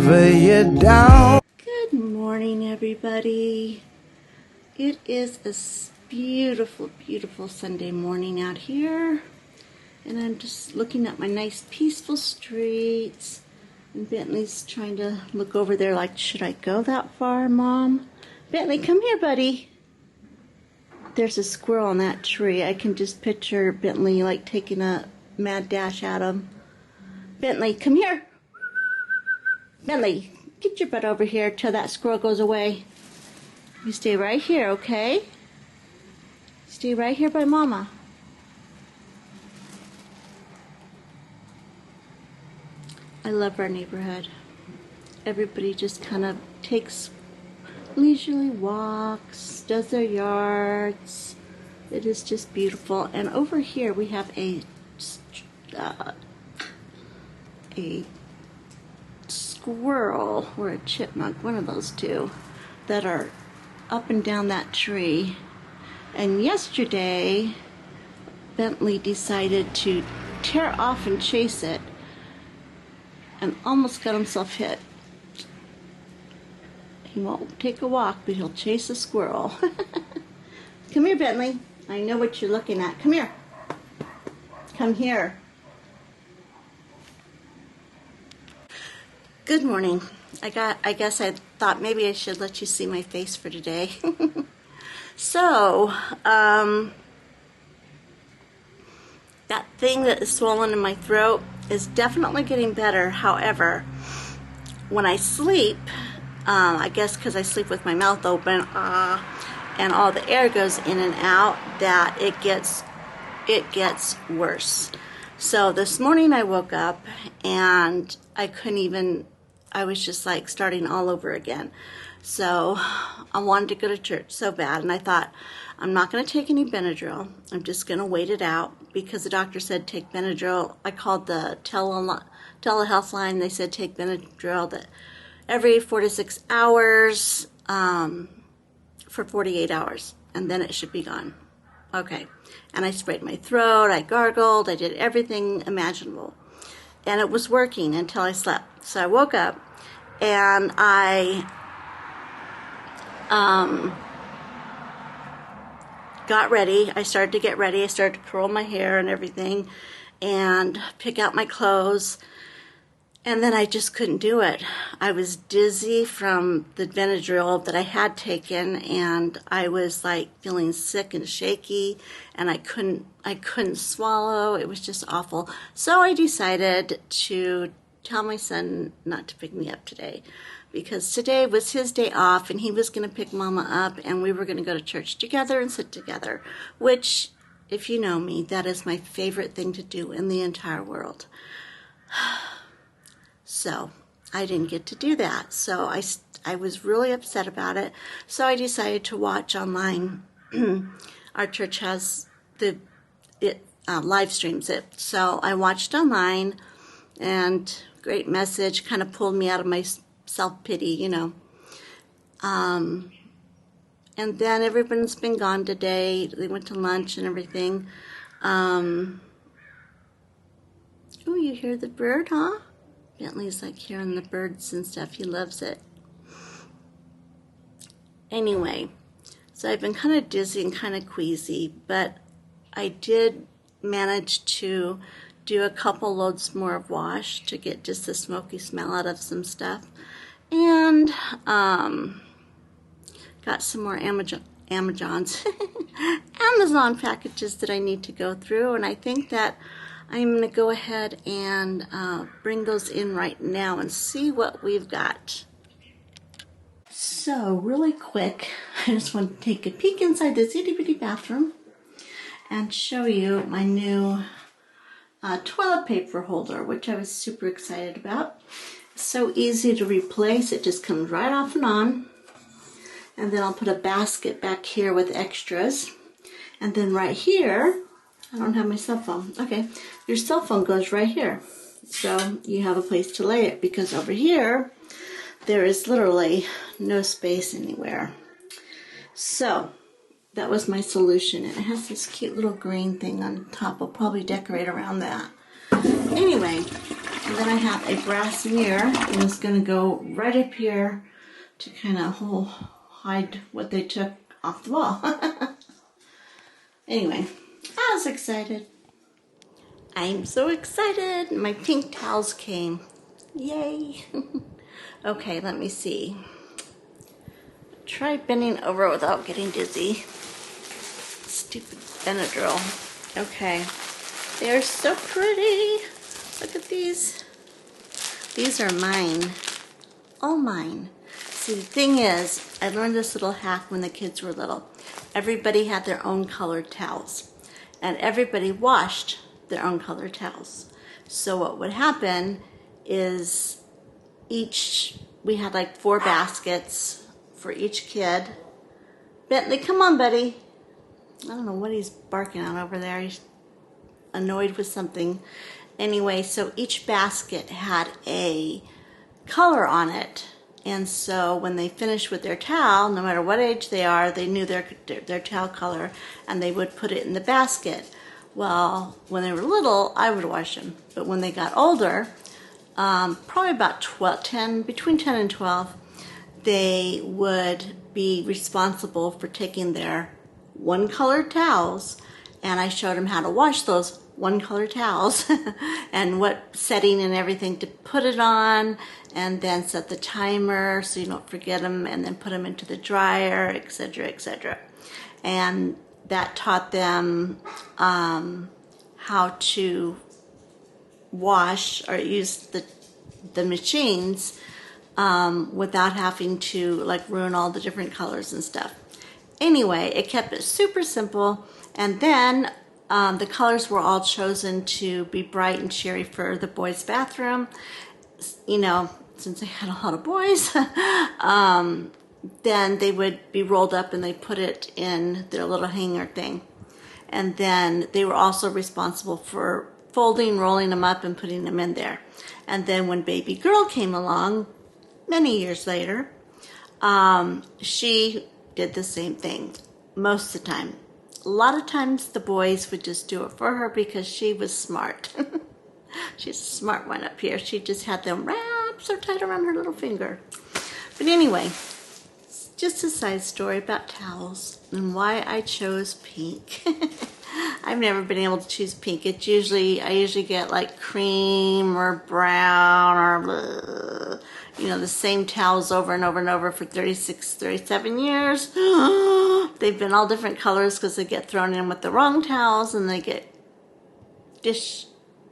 never you're down. Good morning, everybody. It is a beautiful, beautiful Sunday morning out here, and I'm just looking at my nice, peaceful streets. And Bentley's trying to look over there like, should I go that far, Mom? Bentley, come here, buddy. There's a squirrel on that tree. I can just picture Bentley like taking a mad dash at him. Bentley, come here. Bentley, get your butt over here till that squirrel goes away. You stay right here, okay? Stay right here by Mama. I love our neighborhood. Everybody just kind of takes leisurely walks, does their yards. It is just beautiful. And over here we have a squirrel or a chipmunk, one of those two, that are up and down that tree. And yesterday Bentley decided to tear off and chase it and almost got himself hit. He won't take a walk, but he'll chase a squirrel. Come here, Bentley. I know what you're looking at. Come here. Come here. Good morning. I guess I thought maybe I should let you see my face for today. So, that thing that is swollen in my throat is definitely getting better. However, when I sleep, I guess because I sleep with my mouth open, and all the air goes in and out, that it gets worse. So this morning I woke up and I was just like starting all over again. So I wanted to go to church so bad, and I thought, I'm not going to take any Benadryl. I'm just going to wait it out because the doctor said take Benadryl. I called the telehealth line. They said take Benadryl that every 4 to 6 hours for 48 hours, and then it should be gone. Okay. And I sprayed my throat, I gargled, I did everything imaginable. And it was working until I slept. So I woke up and I got ready. I started to get ready. I started to curl my hair and everything and pick out my clothes. And then I just couldn't do it. I was dizzy from the Benadryl that I had taken, and I was like feeling sick and shaky, and I couldn't swallow. It was just awful. So I decided to tell my son not to pick me up today, because today was his day off, and he was going to pick Mama up, and we were going to go to church together and sit together, which, if you know me, that is my favorite thing to do in the entire world. So I didn't get to do that. So I was really upset about it. So I decided to watch online. Our church has live streams it. So I watched online, and great message, kind of pulled me out of my self-pity, you know. And then everyone's been gone today. They went to lunch and everything. Oh, you hear the bird, huh? Bentley's like hearing the birds and stuff. He loves it. Anyway, so I've been kind of dizzy and kind of queasy, but I did manage to do a couple loads more of wash to get just the smoky smell out of some stuff. And got some more Amazon packages that I need to go through, and I think that I'm going to go ahead and bring those in right now and see what we've got. So, really quick, I just want to take a peek inside this itty-bitty bathroom and show you my new toilet paper holder, which I was super excited about. It's so easy to replace. It just comes right off and on. And then I'll put a basket back here with extras. And then right here, I don't have my cell phone. Okay, your cell phone goes right here. So you have a place to lay it, because over here, there is literally no space anywhere. So that was my solution. And it has this cute little green thing on top. I'll probably decorate around that. Anyway, And then I have a brass mirror, and it's going to go right up here to kind of hide what they took off the wall. Anyway, I was excited. I'm so excited. My pink towels came. Yay. Okay, let me see. Try bending over without getting dizzy. Stupid Benadryl. Okay. They are so pretty. Look at these. These are mine. All mine. See, the thing is, I learned this little hack when the kids were little. Everybody had their own colored towels. And everybody washed their own colored towels. So what would happen is we had like 4 baskets for each kid. Bentley, come on, buddy. I don't know what he's barking at over there. He's annoyed with something. Anyway, so each basket had a color on it. And so when they finished with their towel, no matter what age they are, they knew their towel color, and they would put it in the basket. Well, when they were little, I would wash them. But when they got older, probably about between 10 and 12, they would be responsible for taking their one-colored towels, and I showed them how to wash those one-color towels and what setting and everything to put it on, and then set the timer so you don't forget them, and then put them into the dryer, etc., etc. And that taught them how to wash or use the machines without having to like ruin all the different colors and stuff. Anyway, it kept it super simple, and then the colors were all chosen to be bright and cheery for the boys' bathroom. You know, since I had a lot of boys, then they would be rolled up and they put it in their little hanger thing. And then they were also responsible for folding, rolling them up, and putting them in there. And then when baby girl came along, many years later, she did the same thing most of the time. A lot of times the boys would just do it for her because she was smart. She's a smart one up here. She just had them wrapped so tight around her little finger. But anyway, it's just a side story about towels and why I chose pink. I've never been able to choose pink. I usually get like cream or brown or blah, you know, the same towels over and over and over for 36, 37 years. They've been all different colors because they get thrown in with the wrong towels, and they get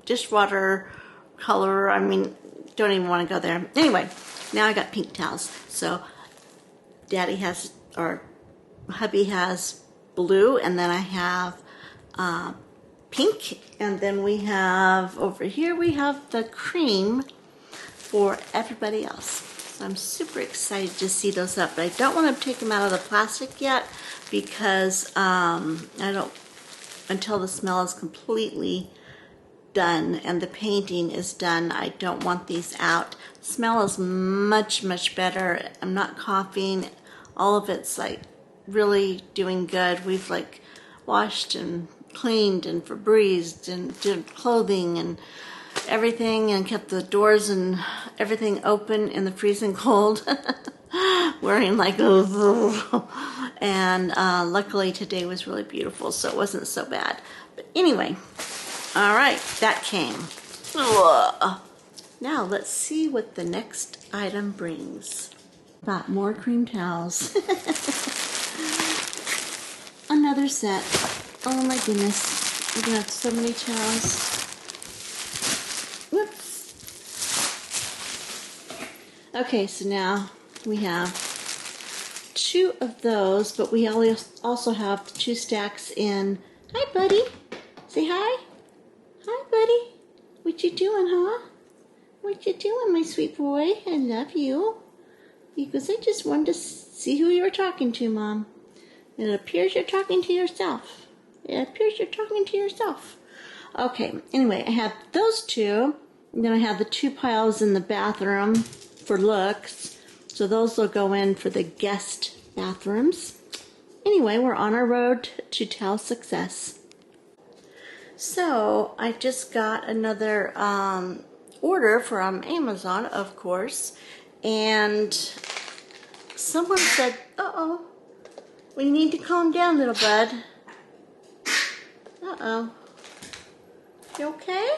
dishwater color. I mean, don't even want to go there. Anyway, now I got pink towels. So Daddy has, or hubby has blue, and then I have pink, and then we have over here we have the cream for everybody else. So I'm super excited to see those up, but I don't want to take them out of the plastic yet because I don't, until the smell is completely done and the painting is done, I don't want these out. The smell is much, much better. I'm not coughing. All of it's like really doing good. We've like washed and cleaned and Febrezed and did clothing and everything, and kept the doors and everything open in the freezing cold. Wearing like and luckily today was really beautiful, so it wasn't so bad. But anyway, all right, that came. Now let's see what the next item brings. Got more cream towels. Another set. Oh my goodness, we're gonna have so many towels. Whoops. Okay, so now we have 2 of those, but we also have 2 stacks in. Hi, buddy. Say hi. Hi, buddy. What you doing, huh? What you doing, my sweet boy? I love you. He goes, I just wanted to see who you were talking to, Mom. And it appears you're talking to yourself. It appears you're talking to yourself. Okay, anyway, I have those 2. And then I have the 2 piles in the bathroom for looks. So those will go in for the guest bathrooms. Anyway, we're on our road to towel success. So I just got another order from Amazon, of course, and someone said, uh-oh, we need to calm down, little bud. Uh-oh. You okay?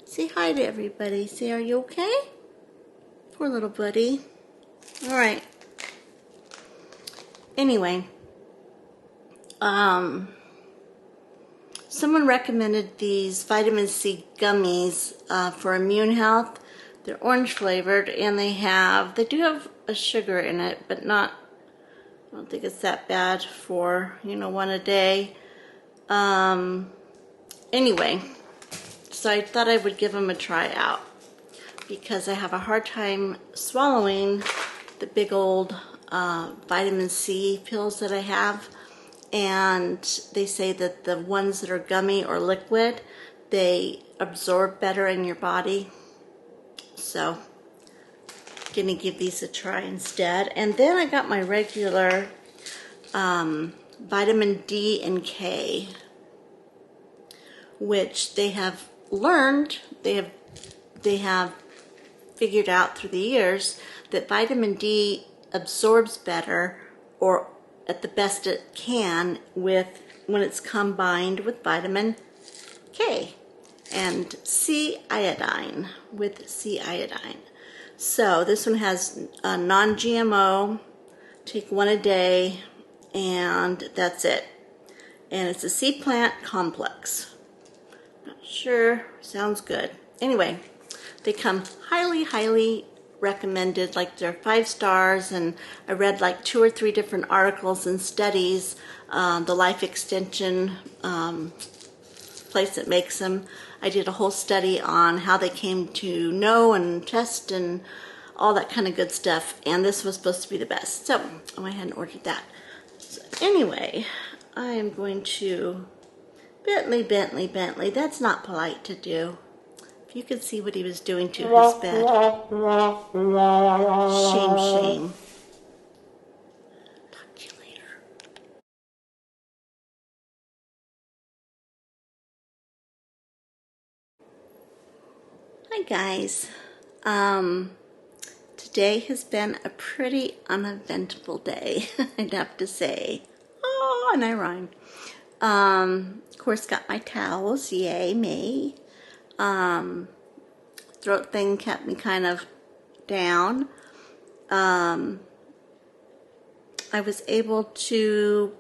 Say hi to everybody. Say, are you okay? Poor little buddy. All right. Anyway, someone recommended these vitamin C gummies for immune health. They're orange flavored, and they do have a sugar in it, but I don't think it's that bad for, one a day. Anyway, so I thought I would give them a try out because I have a hard time swallowing the big old vitamin C pills that I have. And they say that the ones that are gummy or liquid, they absorb better in your body. So, gonna give these a try instead. And then I got my regular vitamin D and K, which they have learned, they have figured out through the years that vitamin D absorbs better, or at the best it can, when it's combined with vitamin K and C iodine, with C iodine. So this one has a non-GMO, take one a day, and that's it. And it's a sea plant complex. Not sure, sounds good. Anyway, they come highly, highly recommended, like they're 5 stars, and I read like 2 or 3 different articles and studies. The Life Extension place that makes them, I did a whole study on how they came to know and test and all that kind of good stuff, and this was supposed to be the best, so I went ahead and ordered that. So anyway, I am going to Bentley, that's not polite to do. You could see what he was doing to his bed. Shame. Talk to you later. Hi guys. Today has been a pretty uneventful day, I'd have to say. Oh, and I rhymed. Of course, got my towels. Yay, me. Throat thing kept me kind of down. I was able to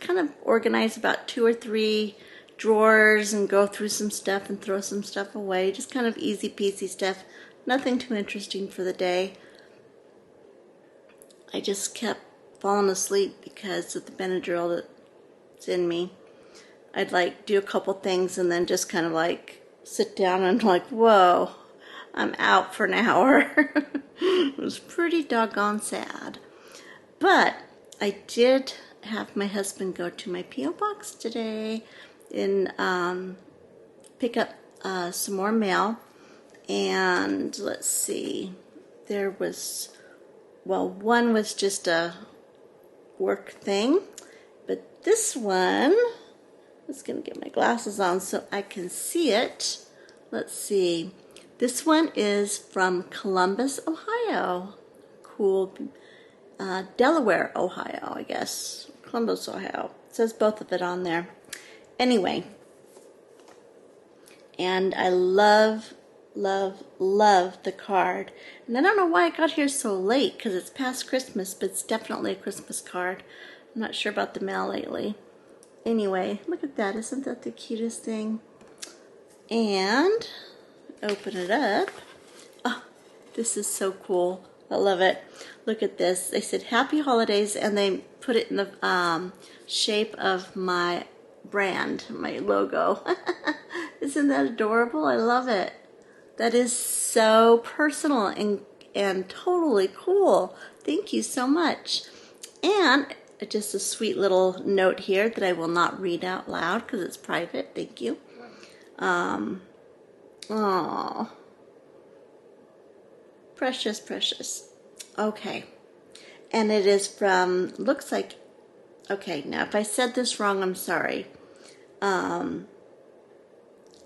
kind of organize about 2 or 3 drawers and go through some stuff and throw some stuff away. Just kind of easy peasy stuff. Nothing too interesting for the day. I just kept falling asleep because of the Benadryl that's in me. I'd like do a couple things and then just kind of like sit down and like, whoa, I'm out for an hour. It was pretty doggone sad. But I did have my husband go to my P.O. box today and pick up some more mail. And let's see, there was, well, one was just a work thing, but this one, I'm just going to get my glasses on so I can see it. Let's see. This one is from Columbus, Ohio. Cool. Delaware, Ohio, I guess. Columbus, Ohio. It says both of it on there. Anyway. And I love the card. And I don't know why I got here so late, because it's past Christmas, but it's definitely a Christmas card. I'm not sure about the mail lately. Anyway, look at that. Isn't that the cutest thing? And open it up. Oh, this is so cool. I love it. Look at this. They said Happy Holidays, and they put it in the shape of my brand, my logo. Isn't that adorable? I love it. That is so personal and totally cool. Thank you so much. And just a sweet little note here that I will not read out loud because it's private. Thank you. Oh, precious, precious. Okay. And it is from, looks like, okay, now if I said this wrong, I'm sorry.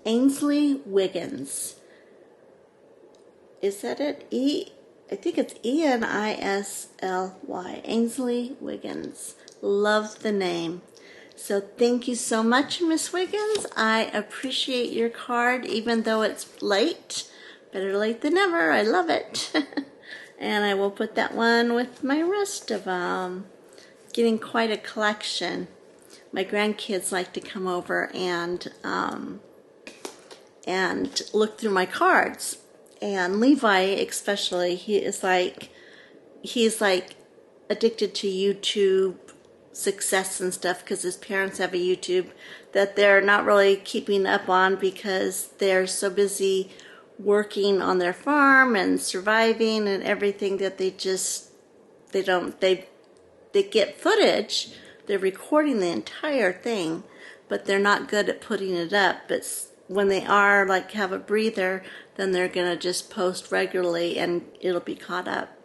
Ainsley Wiggins. is that it? I think it's Enisly. Ainsley Wiggins. Love the name. So thank you so much, Miss Wiggins. I appreciate your card, even though it's late. Better late than never. I love it. And I will put that one with my rest of them. Getting quite a collection. My grandkids like to come over and look through my cards. And Levi especially, he's like addicted to YouTube success and stuff because his parents have a YouTube that they're not really keeping up on because they're so busy working on their farm and surviving and everything that they get footage. They're recording the entire thing, but they're not good at putting it up. But when they are, like, have a breather, then they're gonna just post regularly and it'll be caught up.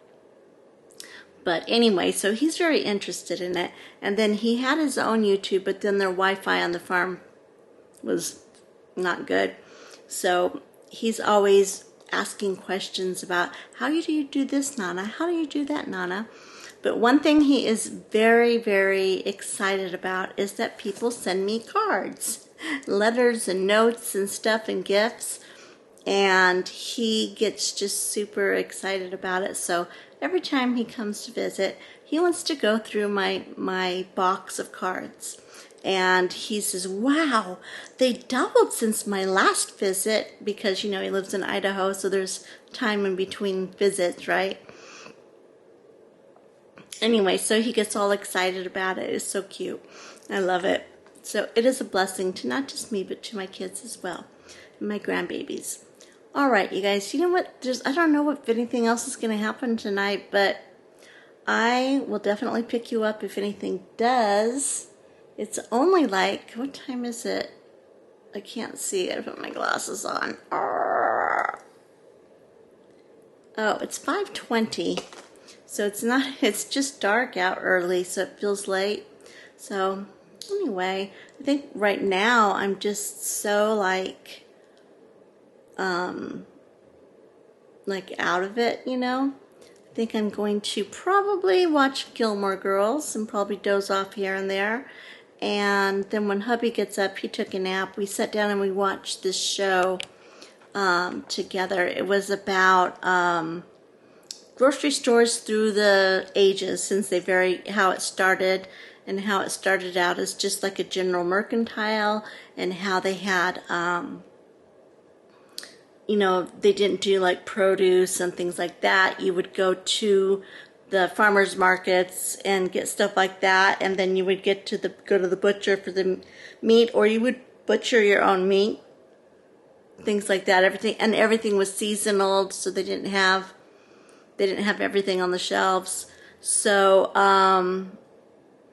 But anyway, so he's very interested in it. And then he had his own YouTube, but then their Wi-Fi on the farm was not good. So he's always asking questions about, how do you do this, Nana? How do you do that, Nana? But one thing he is very, very excited about is that people send me cards, letters and notes and stuff and gifts. And he gets just super excited about it. So every time he comes to visit, he wants to go through my box of cards. And he says, wow, they doubled since my last visit, because, you know, he lives in Idaho, so there's time in between visits, right? Anyway, so he gets all excited about it. It's so cute. I love it. So it is a blessing to not just me, but to my kids as well, and my grandbabies. All right, you guys, you know what? I don't know if anything else is going to happen tonight, but I will definitely pick you up if anything does. It's only like, what time is it? I can't see. I put my glasses on. Oh, it's 5:20. So it's just dark out early, so it feels late. So anyway, I think right now I'm just so like out of it, you know. I think I'm going to probably watch Gilmore Girls and probably doze off here and there. And then when hubby gets up, he took a nap. We sat down and we watched this show together. It was about grocery stores through the ages, since they vary how it started, and how it started out as just like a general mercantile, and how they had you know, they didn't do like produce and things like that. You would go to the farmers markets and get stuff like that, and then you would go to the butcher for the meat, or you would butcher your own meat, things like that. Everything was seasonal, so they didn't have everything on the shelves. So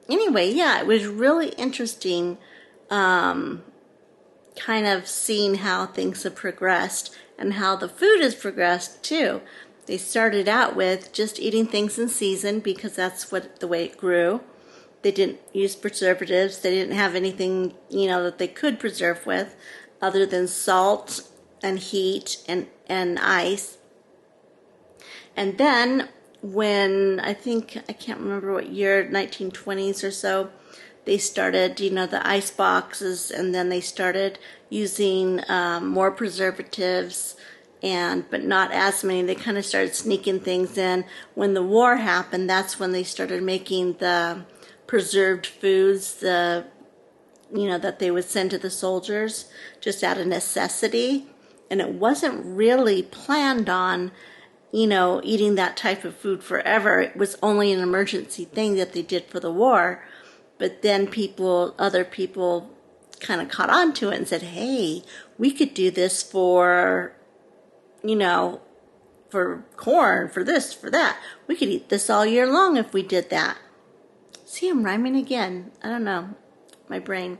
anyway, yeah, it was really interesting kind of seeing how things have progressed and how the food has progressed too. They started out with just eating things in season because that's the way it grew. They didn't use preservatives. They didn't have anything, you know, that they could preserve with other than salt and heat and ice. And then when I can't remember what year, 1920s or so, they started, you know, the ice boxes, and then they started using more preservatives, but not as many. They kind of started sneaking things in. When the war happened, that's when they started making the preserved foods, you know, that they would send to the soldiers just out of necessity. And it wasn't really planned on, you know, eating that type of food forever. It was only an emergency thing that they did for the war. But then other people kind of caught on to it and said, hey, we could do this for, you know, for corn, for this, for that. We could eat this all year long if we did that. See, I'm rhyming again. I don't know, my brain.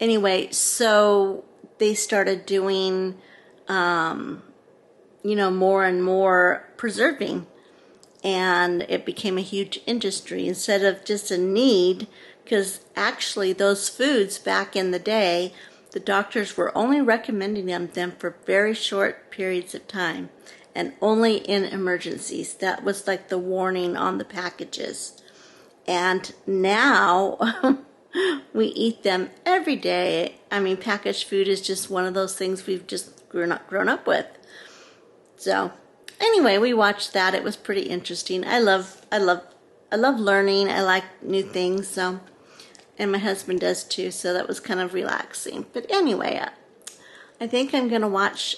Anyway, so they started doing, you know, more and more preserving. And it became a huge industry instead of just a need. Because actually those foods back in the day, the doctors were only recommending them for very short periods of time. and only in emergencies. That was like the warning on the packages. And now we eat them every day. I mean, packaged food is just one of those things we've just grown up with. So anyway, we watched that. It was pretty interesting. I love learning. I like new things. So, and my husband does too. So that was kind of relaxing. But anyway, I think I'm gonna watch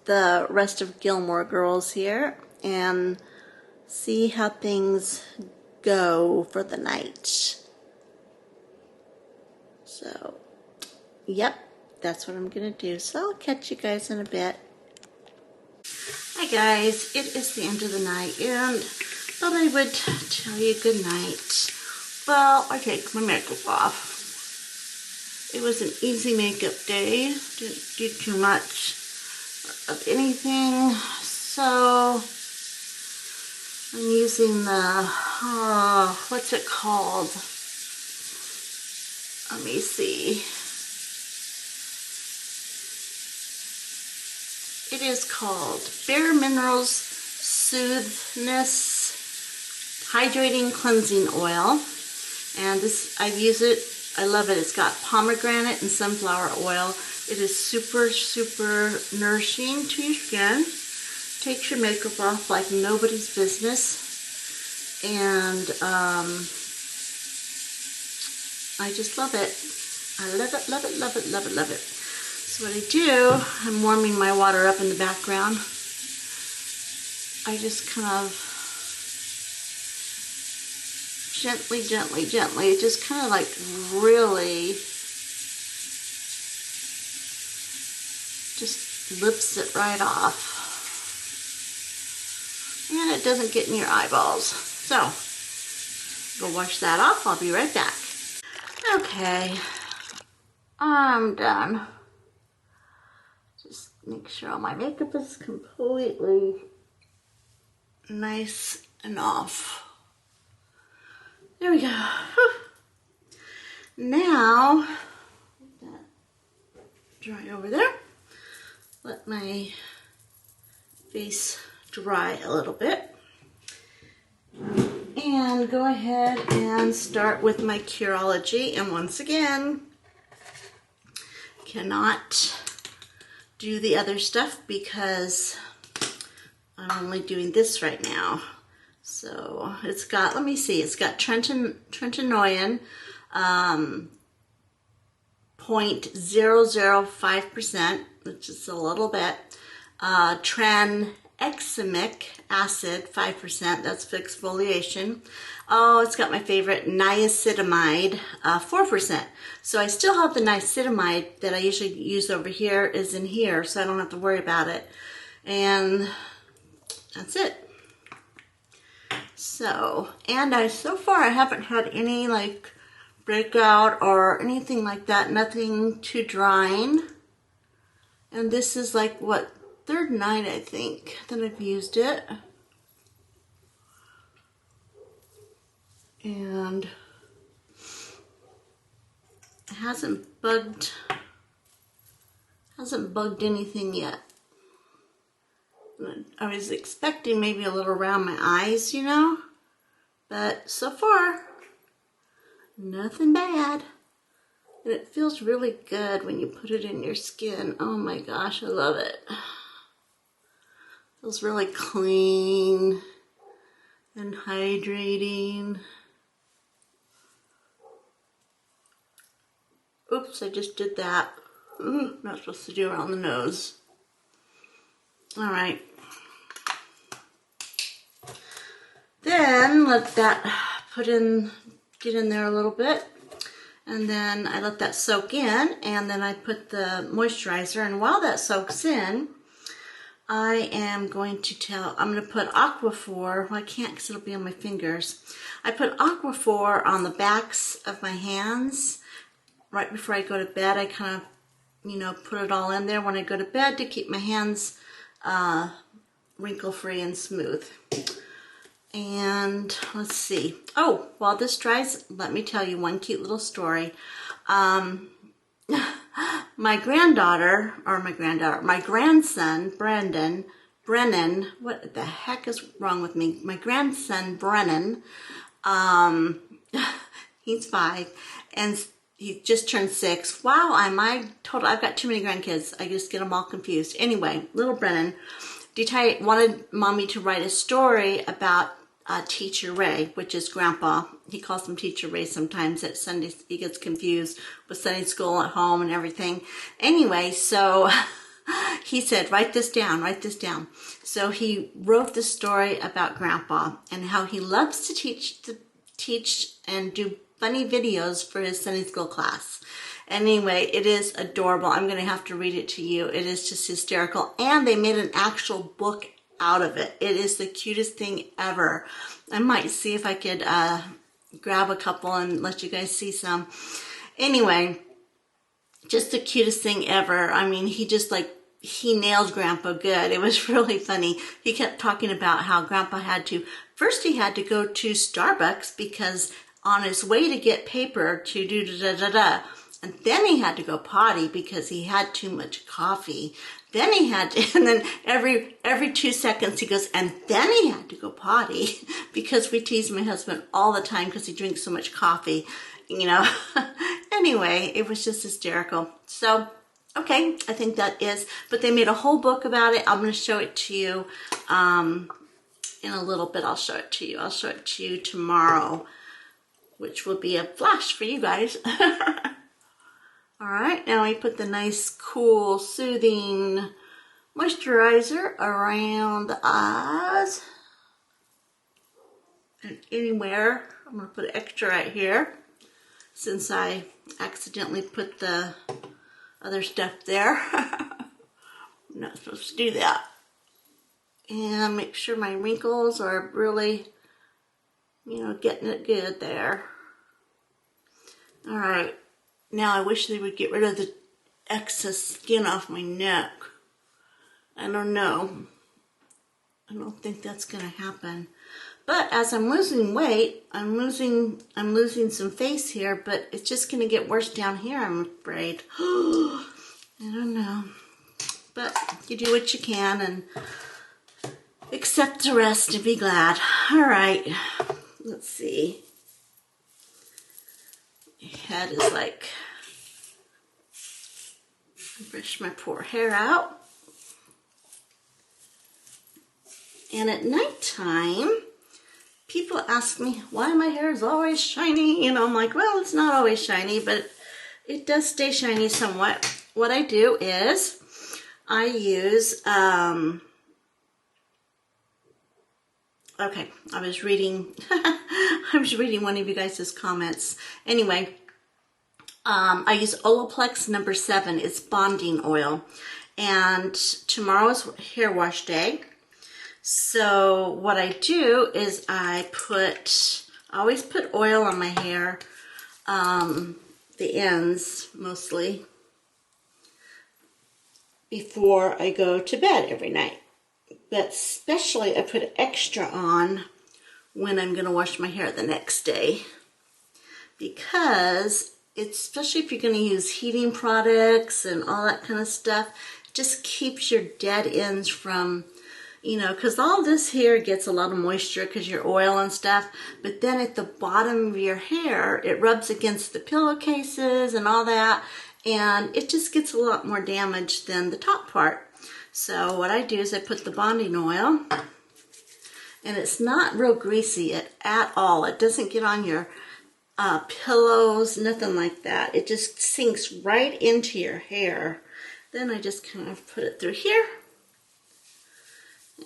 the rest of Gilmore Girls here and see how things go for the night. So, yep, that's what I'm gonna do. So I'll catch you guys in a bit. Hi guys, it is the end of the night and thought I would tell you good night. Well, I take my makeup off. It was an easy makeup day. Didn't do too much of anything. So I'm using the, what's it called? Let me see. It is called Bare Minerals Soothness Hydrating Cleansing Oil. And this, I use it, I love it. It's got pomegranate and sunflower oil. It is super, super nourishing to your skin. Takes your makeup off like nobody's business. And I just love it. I love it, love it, love it, love it, love it. So what I do, I'm warming my water up in the background. I just kind of gently, gently, gently, it just kind of like really just lifts it right off. And it doesn't get in your eyeballs. So, go wash that off. I'll be right back. Okay, I'm done. Just make sure all my makeup is completely nice and off. There we go. Whew. Now, let that dry over there. Let my face dry a little bit. And go ahead and start with my Curology. And once again, cannot do the other stuff because I'm only doing this right now. So it's got, let me see, it's got tretinoin, 0.005%, which is a little bit, tranexamic acid, 5%, that's for exfoliation. Oh, it's got my favorite, niacinamide, 4%. So I still have the niacinamide that I usually use over here is in here, so I don't have to worry about it. And that's it. So, and so far I haven't had any like breakout or anything like that, nothing too drying. And this is like, what, third night I think that I've used it. And it hasn't bugged anything yet. I was expecting maybe a little around my eyes, you know, but so far, nothing bad. And it feels really good when you put it in your skin. Oh my gosh, I love it. Feels really clean and hydrating. Oops, I just did that. Ooh, not supposed to do around the nose. All right. Then let that get in there a little bit. And then I let that soak in, and then I put the moisturizer. And while that soaks in, I am going to I'm going to put Aquaphor. Well, I can't because it'll be on my fingers. I put Aquaphor on the backs of my hands right before I go to bed. I kind of, you know, put it all in there when I go to bed to keep my hands wrinkle-free and smooth. And let's see. Oh, while this dries, let me tell you one cute little story. My my grandson, Brennan, what the heck is wrong with me? My grandson, Brennan, he's 5, and he just turned 6. Wow, I've got too many grandkids. I just get them all confused. Anyway, little Brennan wanted Mommy to write a story about Teacher Ray, which is Grandpa. He calls him Teacher Ray sometimes at Sunday. He gets confused with Sunday school at home and everything. Anyway, so he said, write this down. So he wrote the story about Grandpa and how he loves to teach and do funny videos for his Sunday school class. Anyway, it is adorable. I'm going to have to read it to you. It is just hysterical. And they made an actual book out of it. It is the cutest thing ever. I might see if I could grab a couple and let you guys see some. Anyway, just the cutest thing ever. I mean, he nailed Grandpa good. It was really funny. He kept talking about how Grandpa first he had to go to Starbucks because on his way to get paper to do da-da-da-da. And then he had to go potty because he had too much coffee. Then he had to, and then every 2 seconds he goes, and then he had to go potty because we tease my husband all the time because he drinks so much coffee, you know. Anyway, it was just hysterical. So, okay, I think that is, but they made a whole book about it. I'm going to show it to you in a little bit. I'll show it to you. I'll show it to you tomorrow, which will be a flash for you guys. All right, now we put the nice, cool, soothing moisturizer around the eyes and anywhere. I'm going to put extra right here since I accidentally put the other stuff there. I'm not supposed to do that. And make sure my wrinkles are really, you know, getting it good there. All right. Now I wish they would get rid of the excess skin off my neck. I don't know. I don't think that's going to happen. But as I'm losing weight, I'm losing some face here, but it's just going to get worse down here, I'm afraid. I don't know. But you do what you can and accept the rest and be glad. All right. Let's see. Head is like, brush my poor hair out. And at nighttime, people ask me why my hair is always shiny. You know, I'm like, well, it's not always shiny, but it does stay shiny somewhat. What I do is I use, okay, I was reading one of you guys' comments. Anyway, I use Olaplex number 7. It's bonding oil. And tomorrow's hair wash day. So what I do is I always put oil on my hair, the ends mostly, before I go to bed every night. But especially I put extra on when I'm going to wash my hair the next day, because especially if you're going to use heating products and all that kind of stuff, it just keeps your dead ends from, you know, because all this hair gets a lot of moisture because your oil and stuff, but then at the bottom of your hair, it rubs against the pillowcases and all that, and it just gets a lot more damage than the top part. So what I do is I put the bonding oil, and it's not real greasy at all. It doesn't get on your pillows, nothing like that. It just sinks right into your hair. Then I just kind of put it through here,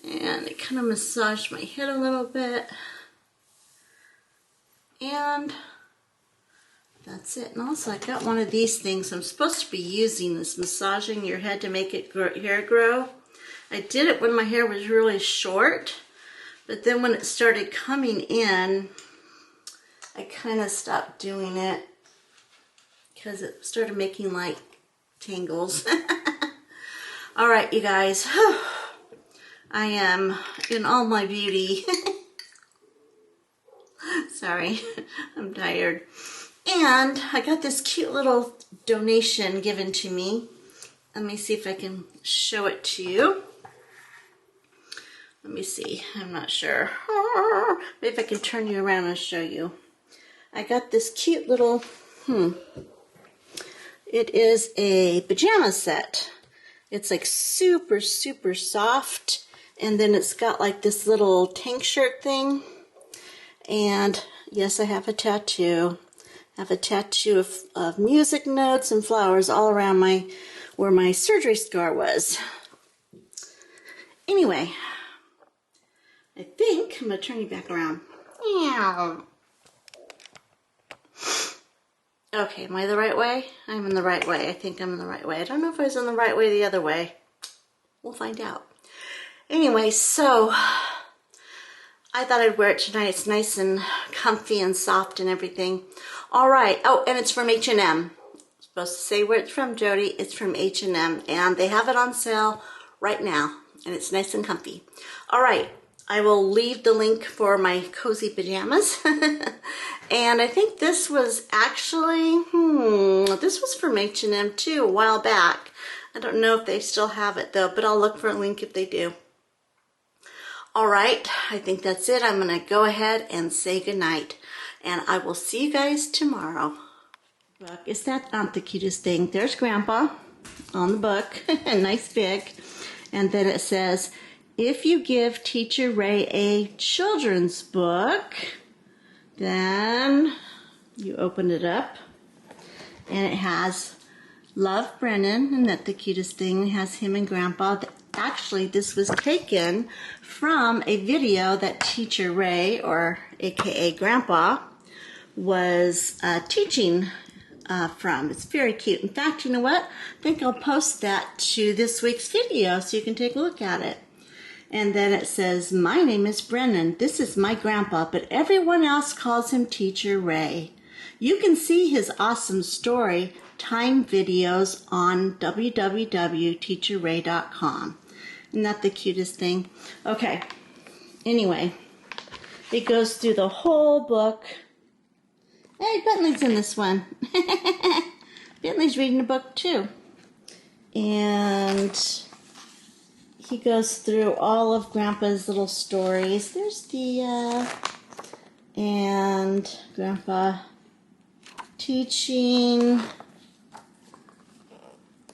and I kind of massage my head a little bit, and that's it. And also I got one of these things I'm supposed to be using, this massaging your head to make it hair grow. I did it when my hair was really short, but then when it started coming in, I kind of stopped doing it because it started making like tangles. All right, you guys. I am in all my beauty. Sorry, I'm tired. And I got this cute little donation given to me. Let me see if I can show it to you. Let me see, I'm not sure. Maybe if I can turn you around and show you. I got this cute little, it is a pajama set. It's like super, super soft. And then it's got like this little tank shirt thing. And yes, I have a tattoo. I have a tattoo of music notes and flowers all around where my surgery scar was. Anyway, I think I'm going to turn you back around. Okay, am I the right way? I'm in the right way. I think I'm in the right way. I don't know if I was in the right way or the other way. We'll find out. Anyway, so I thought I'd wear it tonight. It's nice and comfy and soft and everything. All right. Oh, and it's from H&M. Supposed to say where it's from, Jody. It's from H&M, and they have it on sale right now, and it's nice and comfy. All right. I will leave the link for my cozy pajamas. And I think this was actually, this was from H&M too a while back. I don't know if they still have it though, but I'll look for a link if they do. All right, I think that's it. I'm gonna go ahead and say goodnight, and I will see you guys tomorrow. Look, is that not the cutest thing? There's Grandpa on the book, nice big, and then it says, if you give Teacher Ray a children's book, then you open it up, and it has Love Brennan, isn't that the cutest thing? It has him and Grandpa. Actually, this was taken from a video that Teacher Ray, or AKA Grandpa, was teaching from. It's very cute. In fact, you know what? I think I'll post that to this week's video so you can take a look at it. And then it says, my name is Brennan. This is my grandpa, but everyone else calls him Teacher Ray. You can see his awesome story time videos on www.teacherray.com. Isn't that the cutest thing? Okay, anyway, it goes through the whole book. Hey, Bentley's in this one. Bentley's reading a book too. And he goes through all of Grandpa's little stories. There's Thea and Grandpa teaching.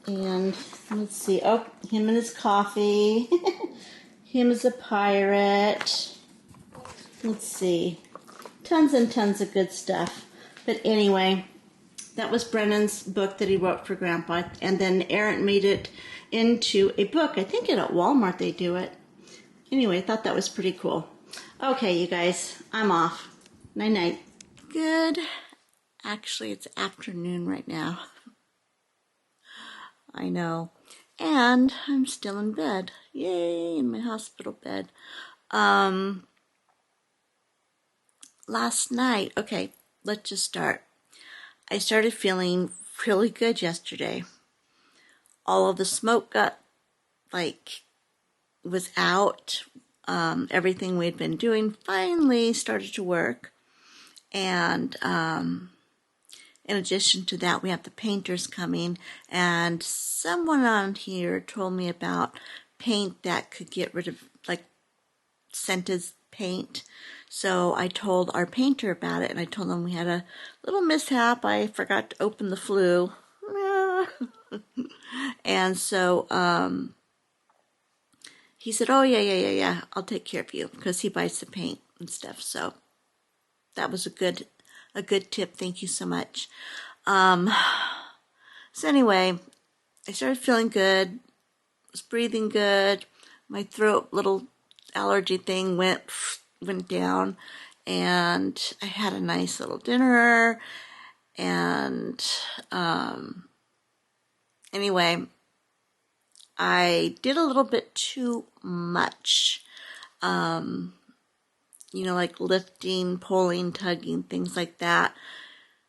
And let's see. Oh, him and his coffee. Him as a pirate. Let's see. Tons and tons of good stuff. But anyway, that was Brennan's book that he wrote for Grandpa. And then Aaron made it into a book. I think at Walmart they do it. Anyway, I thought that was pretty cool. Okay, you guys, I'm off. Night-night. Good. Actually, it's afternoon right now. I know. And I'm still in bed. Yay, in my hospital bed. Last night, okay, let's just start. I started feeling really good yesterday. All of the smoke was out. Everything we'd been doing finally started to work. And in addition to that, we have the painters coming. And someone on here told me about paint that could get rid of, like, scented paint. So I told our painter about it, and I told him we had a little mishap. I forgot to open the flue. And so he said, oh, yeah, I'll take care of you, because he buys the paint and stuff. So that was a good tip. Thank you so much. So anyway, I started feeling good, was breathing good. My throat little allergy thing went down, and I had a nice little dinner. And anyway, I did a little bit too much, like lifting, pulling, tugging, things like that.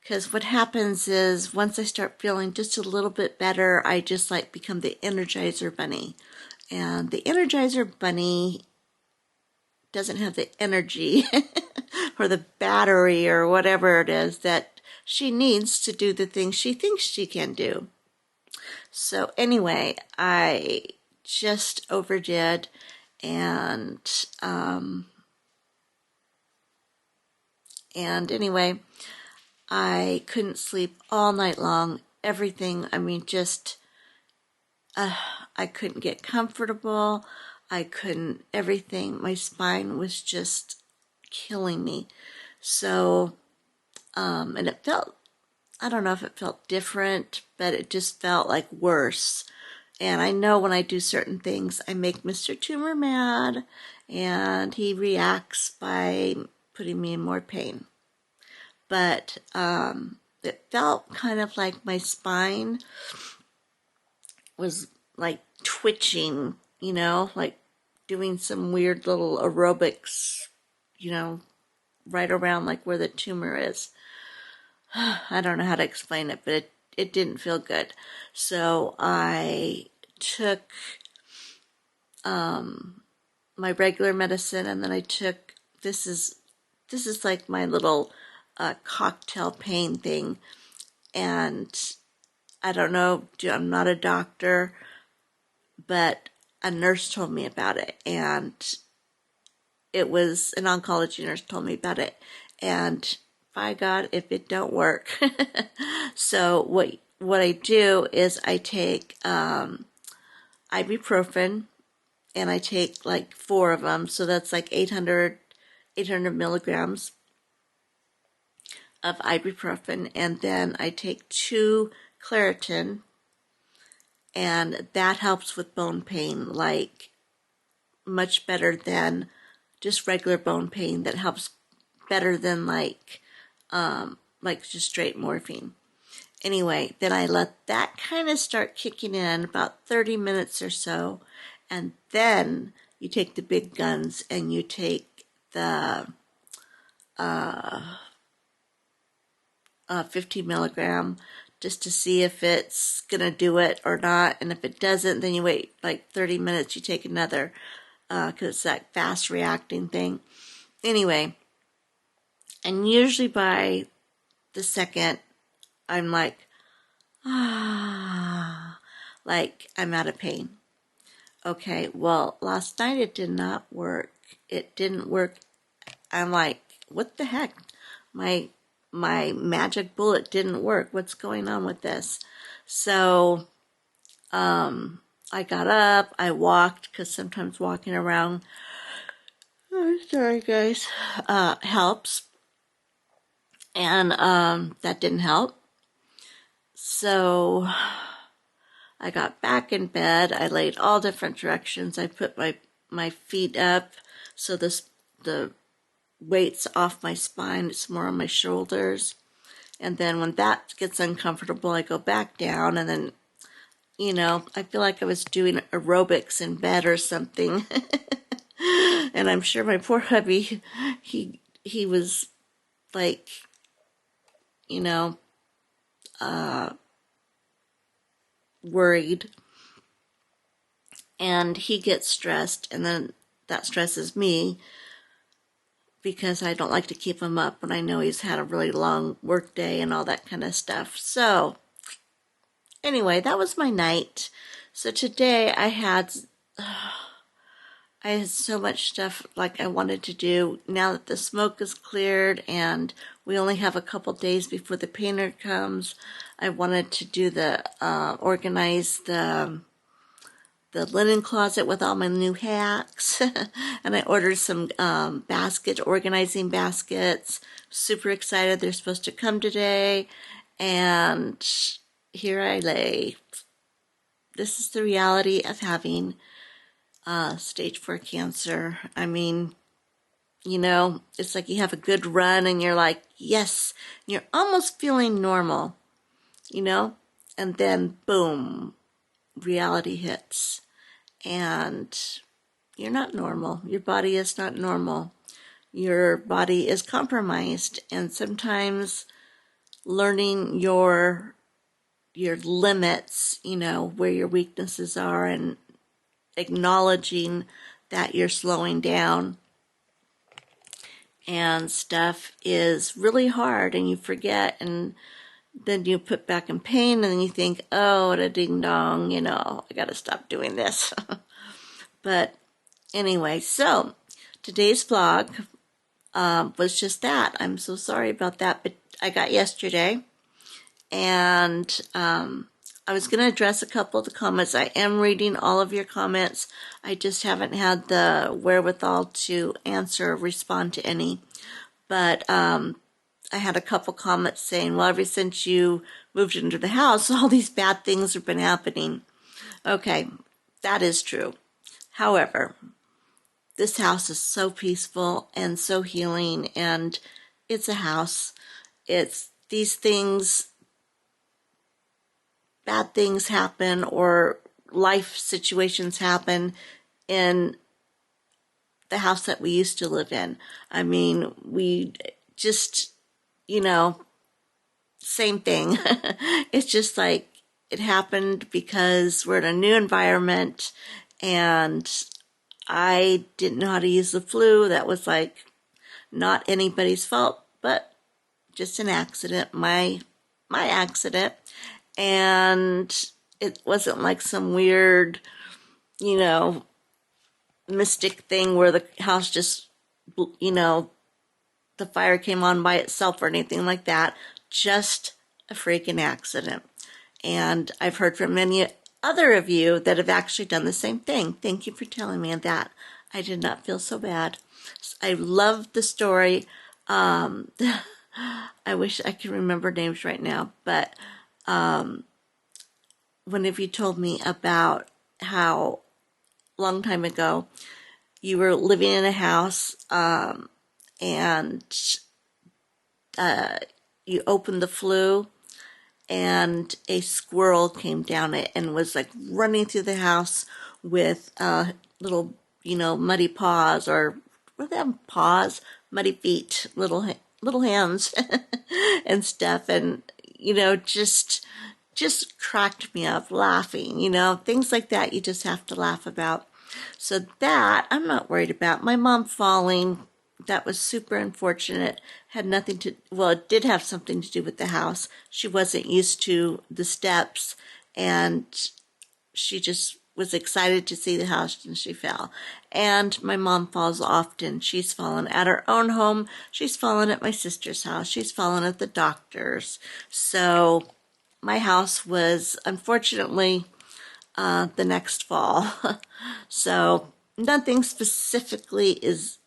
Because what happens is once I start feeling just a little bit better, I just become the Energizer Bunny. And the Energizer Bunny doesn't have the energy or the battery or whatever it is that she needs to do the things she thinks she can do. So anyway, I just overdid, and anyway, I couldn't sleep all night long. Everything, I mean, just I couldn't get comfortable. I couldn't, everything, my spine was just killing me. So, and it felt, I don't know if it felt different, but it just felt like worse. And I know when I do certain things, I make Mr. Tumor mad, and he reacts by putting me in more pain. But it felt kind of like my spine was like twitching, you know, like doing some weird little aerobics, you know, right around like where the tumor is. I don't know how to explain it, but it didn't feel good. So I took my regular medicine, and then I took, this is like my little cocktail pain thing. And I don't know, I'm not a doctor, but a nurse told me about it, and it was an oncology nurse told me about it, and by God, if it don't work. So what I do is I take ibuprofen, and I take like 4 of them, so that's like 800 milligrams of ibuprofen, and then I take 2 Claritin, and that helps with bone pain, like much better than just regular bone pain. That helps better than like just straight morphine. Anyway, then I let that kind of start kicking in about 30 minutes or so, and then you take the big guns and you take the 50 milligram, just to see if it's gonna do it or not. And if it doesn't, then you wait like 30 minutes, you take another, because it's that fast reacting thing. Anyway, and usually by the second, I'm like, like I'm out of pain. Okay, well, last night it did not work. It didn't work. I'm like, what the heck? My magic bullet didn't work. What's going on with this? So, I got up, I walked, because sometimes walking around, oh, sorry guys, helps. And, that didn't help. So, I got back in bed. I laid all different directions. I put my feet up so the weight's off my spine. It's more on my shoulders. And then when that gets uncomfortable, I go back down, and then, you know, I feel like I was doing aerobics in bed or something. And I'm sure my poor hubby, he was like, you know, worried. And he gets stressed, and then that stresses me, because I don't like to keep him up when I know he's had a really long work day and all that kind of stuff. So anyway, that was my night. So today I had so much stuff like I wanted to do. Now that the smoke is cleared and we only have a couple days before the painter comes, I wanted to do organize the linen closet with all my new hacks. And I ordered some organizing baskets. Super excited. They're supposed to come today. And here I lay. This is the reality of having stage 4 cancer. I mean, you know, it's like you have a good run and you're like, yes, you're almost feeling normal, you know, and then boom, reality hits, and you're not normal. Your body is not normal. Your body is compromised, and sometimes learning your limits, you know, where your weaknesses are, and acknowledging that you're slowing down and stuff is really hard, and you forget, and then you put back in pain, and then you think, oh, what a ding dong, I gotta stop doing this. But anyway, so today's vlog was just that. I'm so sorry about that, but I got yesterday, and I was going to address a couple of the comments. I am reading all of your comments. I just haven't had the wherewithal to answer or respond to any. But I had a couple comments saying, well, ever since you moved into the house, all these bad things have been happening. Okay, that is true. However, this house is so peaceful and so healing, and it's a house. It's these things, bad things happen, or life situations happen in the house that we used to live in. I mean, we just, same thing. It's just like it happened because we're in a new environment, and I didn't know how to use the flu. That was like not anybody's fault, but just an accident, my accident. And it wasn't like some weird, mystic thing where the house just, the fire came on by itself or anything like that. Just a freaking accident. And I've heard from many other of you that have actually done the same thing. Thank you for telling me that. I did not feel so bad. I love the story. I wish I could remember names right now, but one of you told me about how long time ago you were living in a house, and you opened the flue, and a squirrel came down it and was like running through the house with little, muddy paws, or what are them paws? Muddy feet, little hands and stuff, and just cracked me up laughing. Things like that you just have to laugh about. So that I'm not worried about. My mom falling, that was super unfortunate. Had nothing to, well, it did have something to do with the house. She wasn't used to the steps, and she just was excited to see the house, and she fell. And my mom falls often. She's fallen at her own home. She's fallen at my sister's house. She's fallen at the doctor's. So my house was, unfortunately, the next fall. So nothing specifically is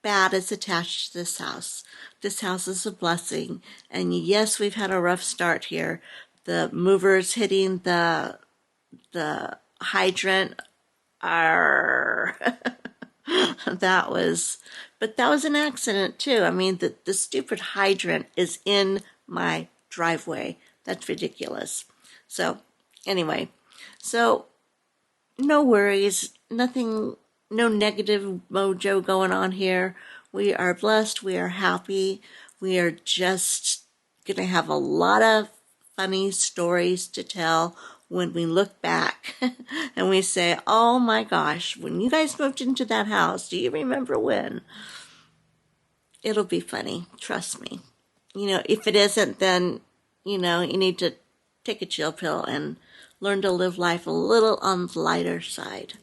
bad is attached to this house. This house is a blessing. And yes, we've had a rough start here. The movers hitting the hydrant are that was an accident too. I mean, the stupid hydrant is in my driveway. That's ridiculous. So anyway, so no worries, nothing, no negative mojo going on here. We are blessed, we are happy, we are just going to have a lot of funny stories to tell when we look back and we say, oh my gosh, when you guys moved into that house, do you remember when? It'll be funny, trust me. If it isn't, then, you need to take a chill pill and learn to live life a little on the lighter side.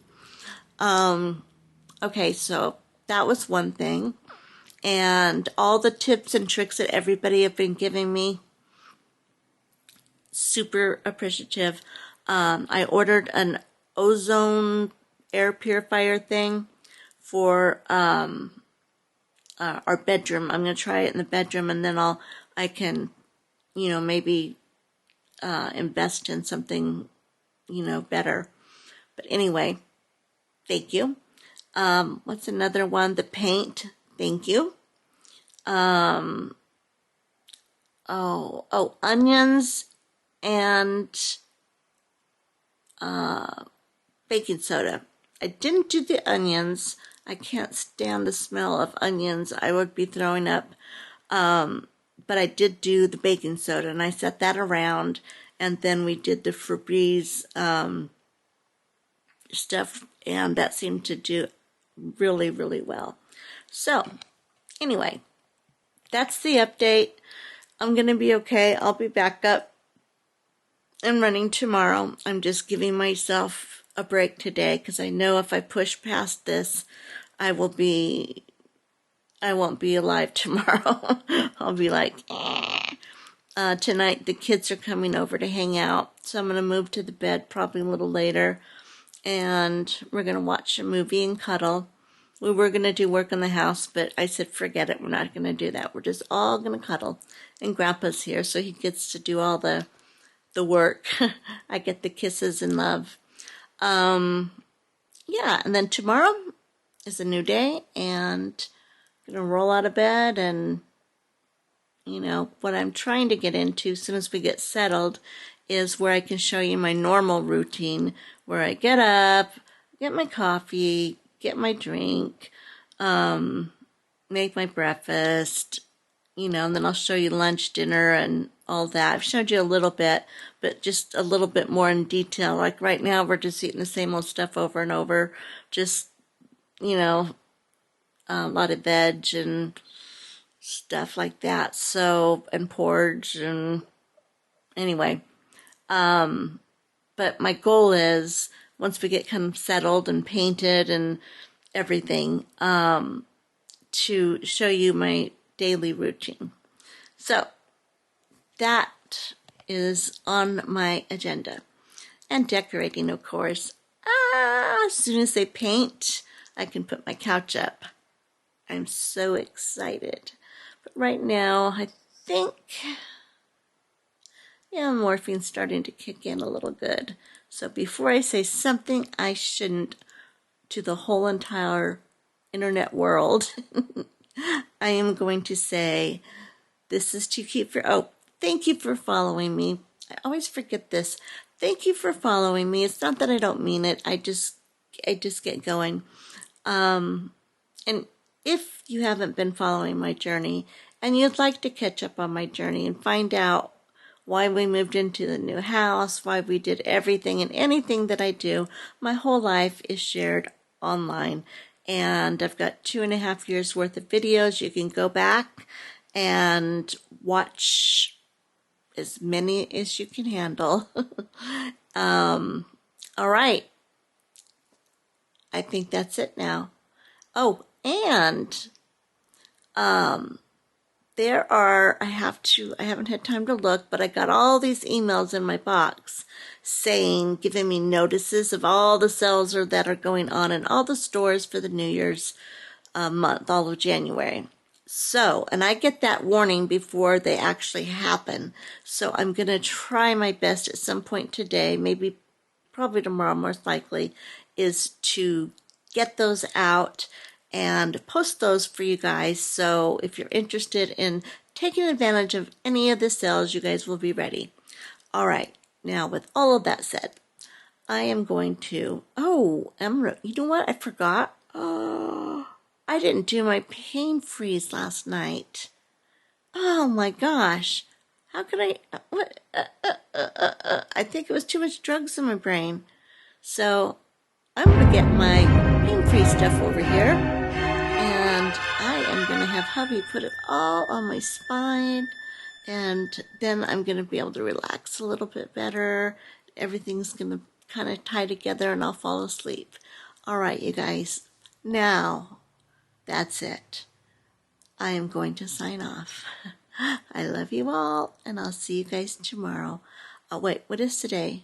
Okay, so that was one thing. And all the tips and tricks that everybody have been giving me, super appreciative. I ordered an ozone air purifier thing for our bedroom. I'm going to try it in the bedroom, and then I can, maybe invest in something, better. But anyway, thank you. What's another one? The paint. Thank you. Onions and baking soda. I didn't do the onions. I can't stand the smell of onions. I would be throwing up. But I did do the baking soda, and I set that around, and then we did the Febreze stuff, and that seemed to do really, really well. So Anyway, that's the update. I'm going to be okay. I'll be back up and running tomorrow. I'm just giving myself a break today because I know if I push past this, I won't be alive tomorrow. I'll be like, eh. Tonight the kids are coming over to hang out, so I'm going to move to the bed probably a little later, and we're going to watch a movie and cuddle. We were going to do work on the house, but I said, forget it. We're not going to do that. We're just all going to cuddle. And Grandpa's here, so he gets to do all the work. I get the kisses and love. Yeah, and then tomorrow is a new day, and I'm going to roll out of bed. And, you know, what I'm trying to get into as soon as we get settled is where I can show you my normal routine, where I get up, get my coffee, get my drink, make my breakfast, you know, and then I'll show you lunch, dinner, and all that. I've showed you a little bit, but just a little bit more in detail. Like right now, we're just eating the same old stuff over and over. Just, you know, a lot of veg and stuff like that. So, and porridge, and anyway. But my goal is, once we get kind of settled and painted and everything, to show you my daily routine. So that is on my agenda. And decorating, of course. As soon as they paint, I can put my couch up. I'm so excited. But right now, I think, yeah, morphine's starting to kick in a little good. So before I say something I shouldn't to the whole entire internet world, I am going to say, this is to keep for, oh, thank you for following me. I always forget this. Thank you for following me. It's not that I don't mean it. I just get going. And if you haven't been following my journey and you'd like to catch up on my journey and find out why we moved into the new house, why we did everything and anything that I do, my whole life is shared online. And I've got 2.5 years worth of videos. You can go back and watch as many as you can handle. All right. I think that's it now. Oh, and there are, I haven't had time to look, but I got all these emails in my box saying, giving me notices of all the sales that are going on in all the stores for the New Year's month, all of January. So, and I get that warning before they actually happen. So I'm going to try my best at some point today, maybe probably tomorrow most likely, is to get those out and post those for you guys. So if you're interested in taking advantage of any of the sales, you guys will be ready. All right. Now, with all of that said, I am going to, oh, Emerald, you know what? I forgot. Oh, I didn't do my pain freeze last night. Oh my gosh. How could I, what? I think it was too much drugs in my brain. So I'm going to get my pain freeze stuff over here. And I am going to have hubby put it all on my spine. And then I'm going to be able to relax a little bit better. Everything's going to kind of tie together and I'll fall asleep. All right, you guys. Now, that's it. I am going to sign off. I love you all, and I'll see you guys tomorrow. Oh, wait, what is today?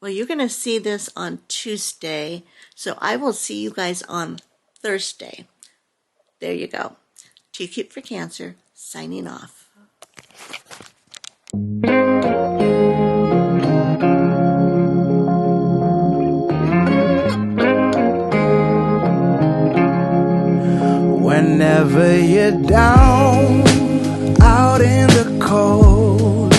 Well, you're going to see this on Tuesday, so I will see you guys on Thursday. There you go. Too Cute for Cancer, signing off. Whenever you're down, out in the cold,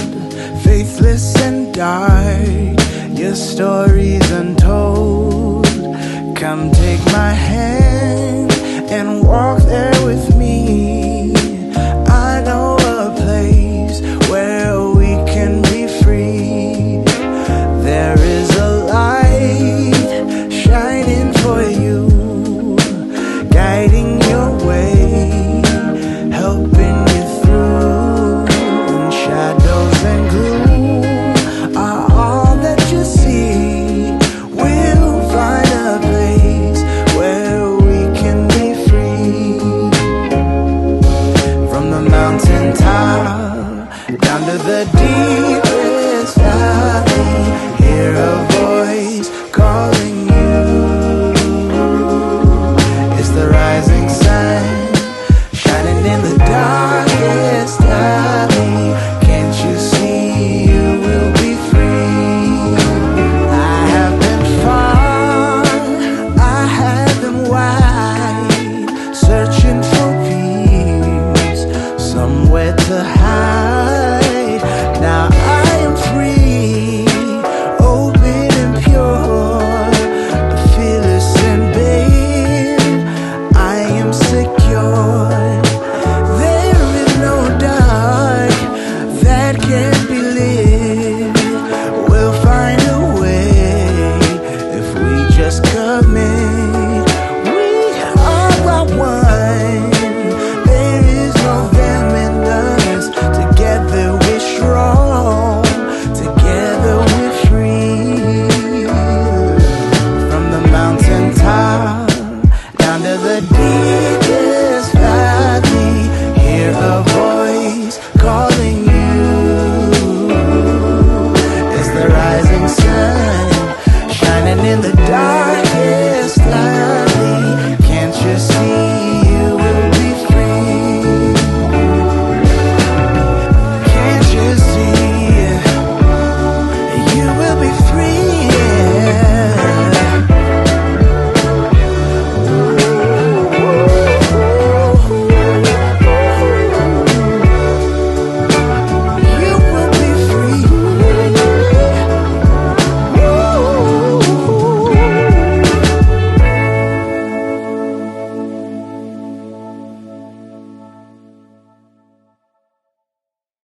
faithless and dark, your story's untold. Come take my hand and walk there with me. I know a place where we can be free. There is a light shining for you, guiding your way. the